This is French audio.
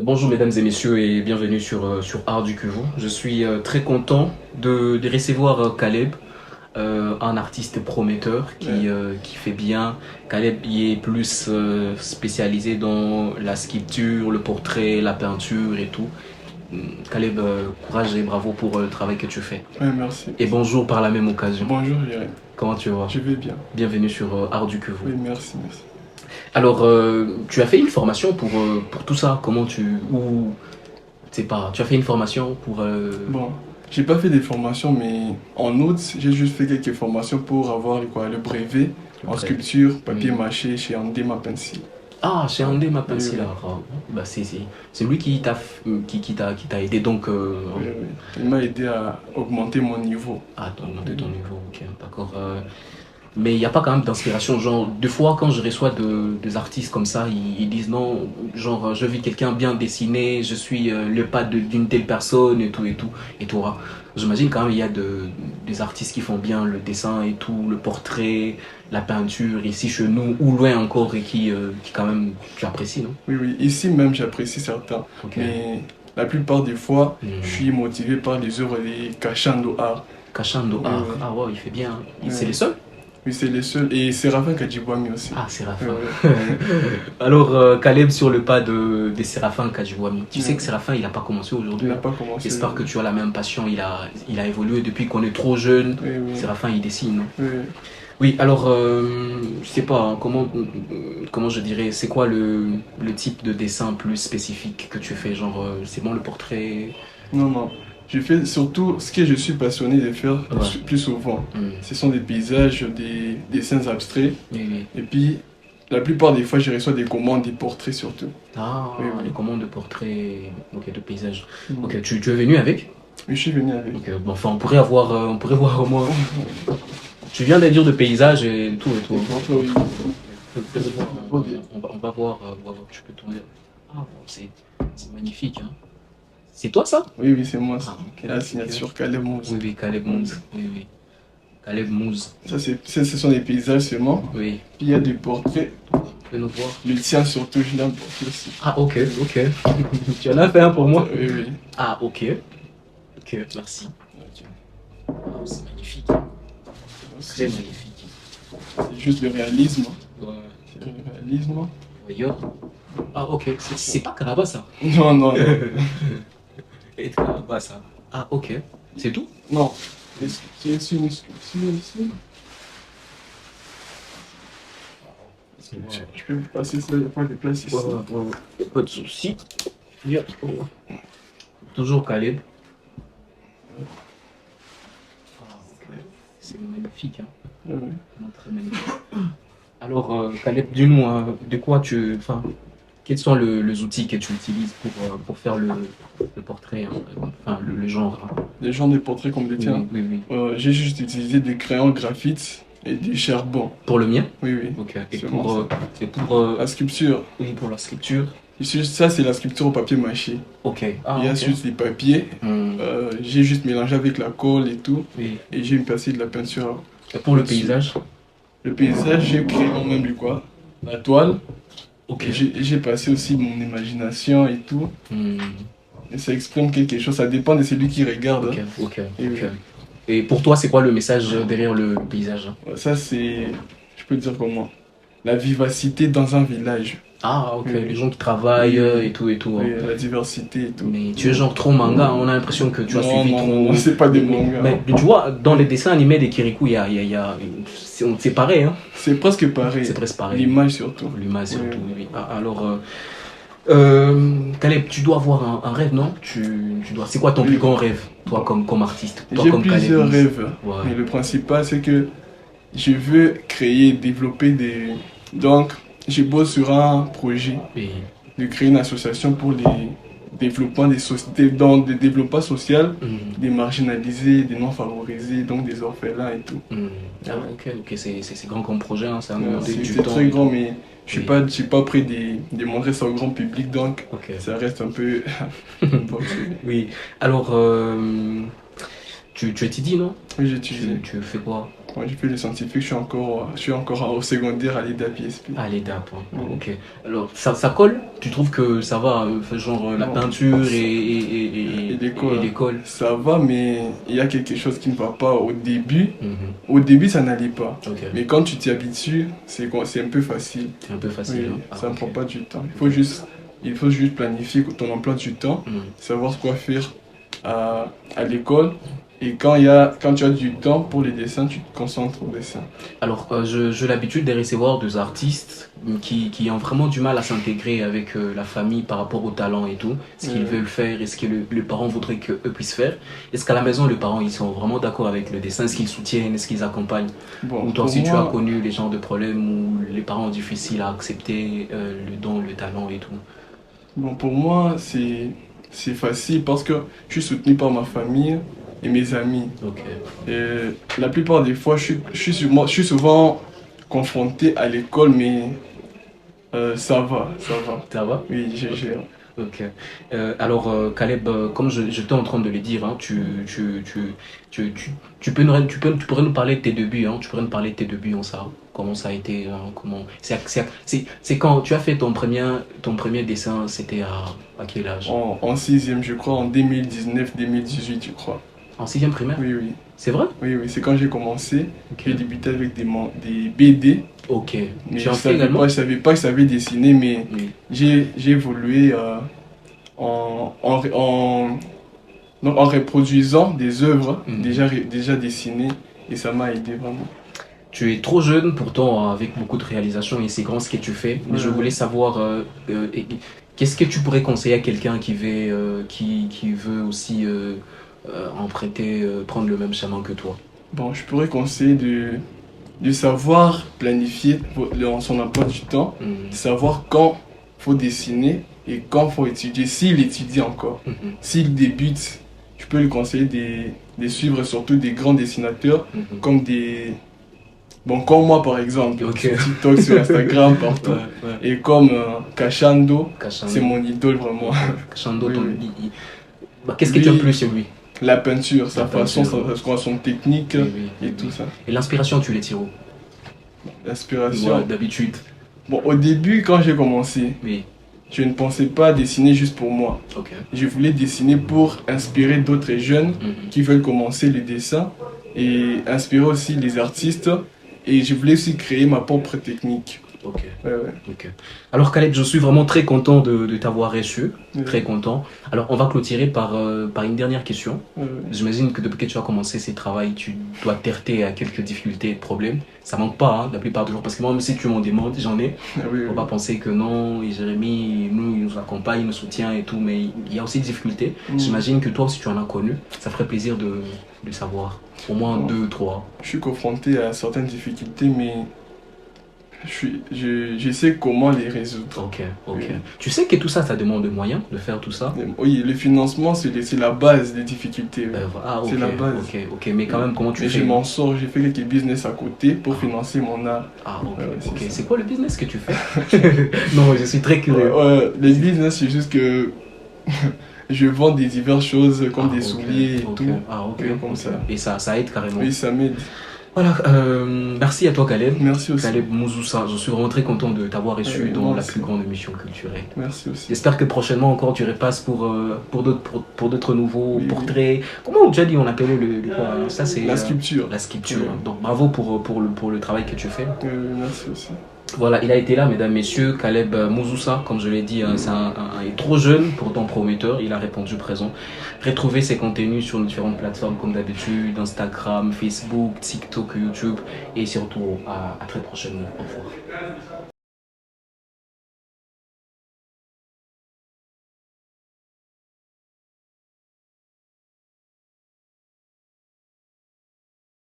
Bonjour mesdames et messieurs et bienvenue sur Art du Cuveau. Je suis très content de recevoir Caleb, un artiste prometteur Ouais, qui fait bien. Caleb il est plus spécialisé dans la sculpture, le portrait, la peinture et tout. Caleb, courage et bravo pour le travail que tu fais. ouais, merci. Et bonjour par la même occasion. Bonjour, Jérémy. Comment tu vas? Je vais bien. Bienvenue sur Art du Cuveau. Oui, merci, merci. Alors, tu as fait une formation pour tout ça. Comment tu... Ou, c'est pas... Tu as fait une formation pour... Bon, j'ai pas fait des formations, mais en août, j'ai juste fait quelques formations pour avoir le brevet en Bref. sculpture, papier Hmm. mâché chez Andema Pencil. Ah, chez Andé Oui, oui, Mapensila. Ah, bah, c'est lui qui t'a aidé donc oui, oui. Il m'a aidé à augmenter mon niveau. à augmenter Oui, ton niveau. Ok, d'accord. Mais il n'y a pas quand même d'inspiration. Genre, des fois, quand je reçois des artistes comme ça, ils disent non, genre, je vis quelqu'un bien dessiné, je suis le pas d'une telle personne et tout et tout. Et toi, j'imagine quand même il y a des artistes qui font bien le dessin et tout, le portrait, la peinture, ici chez nous, ou loin encore, et qui quand même, tu apprécies, non? oui, oui. Ici même, j'apprécie certains. Ok. Mais la plupart des fois, je Hmm. suis motivé par les œuvres des Kachando Art. Cachando Oui, Art. oui. Ah ouais, il fait bien. C'est les Oui, seuls? oui, c'est les seuls. Et Séraphin Kadjibwami aussi. Ah, Oui, Séraphin. oui. Alors, Caleb, sur le pas de Séraphin Kadjiwami. Tu sais Oui. que Séraphin, il n'a pas commencé Il aujourd'hui, n'a hein. pas commencé J'espère que aujourd'hui. tu as la même passion. Il a évolué depuis qu'on est trop jeune. Oui, oui, Séraphin, il dessine, non? oui. Oui, alors, je sais pas, hein, comment je dirais, c'est quoi le type de dessin plus spécifique que tu fais? Genre, c'est bon le portrait? Non, non. Je fais surtout ce que je suis passionné de faire Ouais. plus souvent. Hmm. Ce sont des paysages, des dessins abstraits. Oui, oui. Et puis, la plupart des fois, je reçois des commandes, des portraits surtout. Ah, Oui, les oui. commandes de portrait, ok, de paysage. Mhm. Ok, tu es venu avec? Oui, je suis venu avec. Ok, bon, enfin, on pourrait voir au moins. Tu viens de dire de paysage et tout et tout. Des portraits, oui. On va voir, tu peux tourner. Ah, bon, c'est magnifique, hein. C'est toi ça? Oui, oui, c'est moi. Ah, ok, La ok. signature Caleb Mousse. Oui, oui, Caleb Mouz. Oui, oui. Caleb Mouz. Ce sont des paysages seulement. Oui. Puis il y a des portraits. Tu peux nous voir. Le tien surtout, je l'ai un portrait aussi. Ah, ok, ok. Tu en as fait un pour moi? Oui, oui. Ah, ok. Ok, merci. Ok. Ah, c'est magnifique, hein. Très C'est magnifique. juste le réalisme. Ouais. C'est le réalisme. D'ailleurs. Ah, ok. C'est pas Caraba ça. Non, non, non. Et Caraba ça. Ah, ok. C'est tout? Non. C'est une sculpture ici. Je peux vous passer ça, il n'y a pas de place ici. Ouais, ouais, ouais. Pas de soucis. Bien. Toujours Caleb. Ah, ok. C'est magnifique, hein. Ouais, ouais. Vraiment très magnifique. Alors, Caleb, dis-nous, de quoi tu. Enfin, quels sont les outils que tu utilises pour faire le portrait, hein, enfin, le genre, hein. Des genres de portraits comme le Oui, tien. oui, oui. J'ai juste utilisé des crayons graphite et du charbon. Pour le mien? Oui, oui. Ok. Et C'est bon, ça. c'est pour, La sculpture. oui, pour la sculpture. Ça, c'est la sculpture au papier mâché. Ok. Ah, Il y a ok. juste des papiers. Hmm. J'ai juste mélangé avec la colle et tout. Oui. Et j'ai passé de la peinture. Et pour le Dessus. paysage? Le paysage, j'ai créé moi-même du quoi. La toile. Ok. Et j'ai passé aussi mon imagination et tout. Hmm. Et ça exprime quelque chose. Ça dépend de celui qui regarde. Ok, Hein. ok, Et ok. oui. Et pour toi, c'est quoi le message derrière le paysage? Ça, c'est. Je peux dire comment. La vivacité dans un village. Ah, ok, Oui. les gens qui travaillent Oui. et tout et tout, hein. Oui, la diversité et tout. Mais tu es genre trop manga, on a l'impression que tu as Non, suivi non, trop. non, c'est pas des mangas. Mais tu vois, dans les dessins animés des Kirikou, c'est pareil, hein. C'est presque pareil. C'est presque pareil. L'image surtout. L'image surtout, Oui. oui, oui. Ah, alors, Caleb, tu dois avoir un rêve, non? Tu dois. C'est quoi ton Oui. plus grand rêve, toi comme artiste, toi J'ai comme Caleb plusieurs Mousse? rêves. Ouais. Mais le principal, c'est que je veux créer, développer des. Donc, je bosse sur un projet Et, de créer une association pour les développements des sociétés, dans le développement social des marginalisés, des non favorisés, donc des orphelins et tout. Ah, ok, c'est grand comme projet, hein, ça a demandé du C'est temps. très grand, mais Oui. je suis pas prêt de montrer ça au grand public, donc Ok. ça reste un peu. Bon, Oui. Alors, Tu étudies, non? Oui, j'étudie. Tu fais quoi? Moi, j'ai fait le scientifique, je suis encore au secondaire à l'EDA PSP. Ah, les DAP, hein. Oui. Ok. Alors, ça colle? Tu trouves que ça va, genre la Non. peinture Et et l'école, l'école? ça va, mais il y a quelque chose qui ne va pas au début. Mhm. Au début, ça n'allait pas. Ok. Mais quand tu t'y habitues, c'est un peu facile. C'est un peu facile, Oui, hein. Ah, ça ne ok. prend pas du temps. Il faut juste planifier ton emploi du temps, Mhm. savoir quoi faire à l'école. Et quand tu as du temps pour les dessins, tu te concentres au dessin. Alors, j'ai l'habitude de recevoir des artistes qui ont vraiment du mal à s'intégrer avec la famille par rapport au talent et tout, ce qu'ils veulent faire et ce que les parents voudraient qu'eux puissent faire. Est-ce qu'à la maison, les parents, ils sont vraiment d'accord avec le dessin? Est-ce qu'ils soutiennent? Est-ce qu'ils accompagnent? Bon, Ou toi, pour si tu as moi, connu les genres de problèmes où les parents ont difficile à accepter le don, le talent et tout? pour moi, c'est facile parce que je suis soutenu par ma famille et mes amis. Ok. Et la plupart des fois, je suis souvent confronté à l'école, mais ça va, ça va. Ça va? Oui, j'ai gère. Ok. Alors, Caleb, comme j'étais en train de le dire, hein, tu pourrais nous parler de tes débuts, hein, tu pourrais nous parler de tes débuts en ça. Comment ça a été, hein, c'est quand tu as fait ton premier dessin, c'était à quel âge? En sixième, je crois, en 2019-2018, je crois. En sixième primaire? Oui, oui. C'est vrai? Oui, oui, c'est quand j'ai commencé. Ok. J'ai débuté avec des BD. Ok. Mais Tu en fais également? je savais pas que je savais dessiner, mais Oui. j'ai évolué donc en reproduisant des œuvres Mhm. déjà dessinées et ça m'a aidé vraiment. Tu es trop jeune, pourtant avec beaucoup de réalisations et c'est grand ce que tu fais. Mais je Ouais. voulais savoir, qu'est-ce que tu pourrais conseiller à quelqu'un qui veut aussi emprunter, prendre le même chemin que toi? Bon, je pourrais conseiller de savoir planifier son emploi du temps, Mhm. de savoir quand faut dessiner et quand faut étudier, s'il étudie encore. Mhm. S'il débute, je peux lui conseiller de suivre surtout des grands dessinateurs Mhm. comme comme moi par exemple, Ok. sur TikTok, sur Instagram, partout. Ouais, ouais. Et comme Kachando, Cachando. c'est mon idole vraiment. Cachando, Oui, oui. Bah, qu'est-ce que tu aimes Lui, plus chez lui? La peinture, sa La façon, peinture. son technique Oui, oui, et oui, tout oui. ça. Et l'inspiration, tu les tires où? L'inspiration. Ouais, d'habitude. Bon, au début, quand j'ai commencé, Oui. je ne pensais pas dessiner juste pour moi. Ok. Je voulais dessiner pour inspirer d'autres jeunes Mhm. qui veulent commencer le dessin et inspirer aussi les artistes. Et je voulais aussi créer ma propre technique. Ok. Ouais, ouais. Ok. Alors Caleb, je suis vraiment très content de t'avoir reçu, Ouais. très content. Alors on va clôturer par une dernière question. Ouais, ouais. J'imagine que depuis que tu as commencé ces travaux, tu dois t'heurter à quelques difficultés et problèmes. Ça manque pas, hein, la plupart du temps, parce que moi, même si tu m'en demandes, j'en ai. Ah oui, Faut oui. pas penser que non, et Jérémy, nous, il nous accompagne, il nous soutient et tout, mais il y a aussi des difficultés. J'imagine que toi aussi tu en as connu. Ça ferait plaisir de savoir. Au moins Bon. 2, 3. Je suis confronté à certaines difficultés, mais je sais comment les résoudre. Ok, ok. Oui. Tu sais que tout ça, ça demande des moyens de faire tout ça? Oui, le financement, c'est la base des difficultés. Oui. Ah, ok, C'est la base. ok. Mais quand même, comment tu Mais fais? je m'en sors, j'ai fait quelques business à côté pour financer mon art. Ah, ok, Ouais, c'est ok. ça. C'est quoi le business que tu fais? Non, je suis très curieux. Les business, c'est juste que je vends des diverses choses comme Ah, des ok, souliers et ok. tout. Ah, ok, Oui, comme ok. ça. Et ça aide carrément. Oui, ça m'aide. Voilà, merci à toi Caleb. Merci aussi. Caleb Mouzoussa, je suis vraiment très content de t'avoir reçu Ouais, dans moi la aussi. plus grande émission culturelle. Merci aussi. J'espère que prochainement encore tu repasses pour d'autres nouveaux Oui, portraits. Comment tu as dit on appelait le quoi? Ça c'est La sculpture. la sculpture. Oui. Donc bravo pour le travail que tu fais. Merci aussi. Voilà, il a été là, mesdames, messieurs. Caleb Mouzoussa, comme je l'ai dit, il est trop jeune, pourtant prometteur. Il a répondu présent. Retrouvez ses contenus sur différentes plateformes, comme d'habitude, Instagram, Facebook, TikTok, YouTube. Et surtout, à très prochainement. Au revoir.